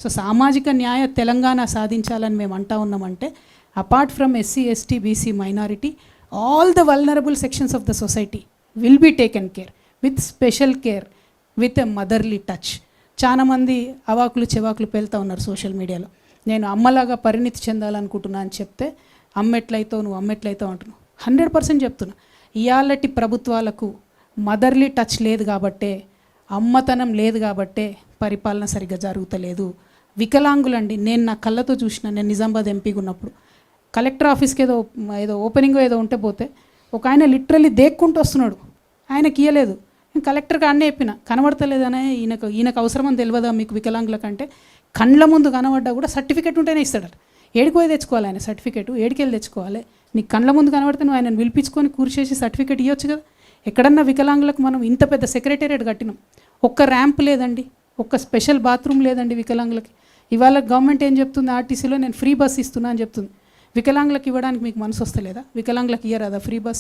So సామాజిక న్యాయ తెలంగాణ సాధించాలని మేము అంటా ఉన్నామంటే apart from SC ST BC minority all the vulnerable sections of the society will be taken care with special care with a motherly touch. చాలామంది అవాకులు చెవాకులు పేలుతూ ఉన్నారు సోషల్ మీడియాలో. నేను అమ్మలాగా పరిణితి చెందాలనుకుంటున్నా అని చెప్తే అమ్మెట్లయితావు నువ్వు అమ్మెట్లయితావు అంటున్నావు. 100% చెప్తున్నా, ఇయాలటి ప్రభుత్వాలకు మదర్లీ టచ్ లేదు కాబట్టే, అమ్మతనం లేదు కాబట్టే పరిపాలన సరిగ్గా జరుగుతలేదు. వికలాంగులండి, నేను నా కళ్ళతో చూసిన, నేను నిజామాబాద్ ఎంపీగా ఉన్నప్పుడు కలెక్టర్ ఆఫీస్కి ఏదో ఓపెనింగ్ ఏదో ఉంటే పోతే ఒక ఆయన లిటరల్లీ దేక్కుంటూ వస్తున్నాడు, ఆయనకి ఇయ్యలేదు. నేను కలెక్టర్కి అన్నీ చెప్పిన, కనబడతలేదనే ఈయనకు అవసరమని తెలియదా మీకు వికలాంగుల కంటే, కండ్ల ముందు కనబడ్డా కూడా సర్టిఫికేట్ ఉంటేనే ఇస్తాడట. ఏడిపోయి తెచ్చుకోవాలి ఆయన సర్టిఫికేటు, ఏడికెళ్ళి తెచ్చుకోవాలి? నీకు కండ్ల ముందు కనబడితే నువ్వు ఆయనను పిలిపించుకొని కూర్చేసి సర్టిఫికేట్ ఇవ్వచ్చు కదా. ఎక్కడన్నా వికలాంగులకు మనం ఇంత పెద్ద సెక్రటేరియట్ కట్టినాం, ఒక్క ర్యాంప్ లేదండి, ఒక్క స్పెషల్ బాత్రూమ్ లేదండి వికలాంగులకి. ఇవాళ గవర్నమెంట్ ఏం చెప్తుంది, ఆర్టీసీలో నేను ఫ్రీ బస్ ఇస్తున్నా అని చెప్తుంది. వికలాంగులకు ఇవ్వడానికి మీకు మనసు వస్తలేదా? వికలాంగులకు ఇయ్యరాదా ఫ్రీ బస్సు?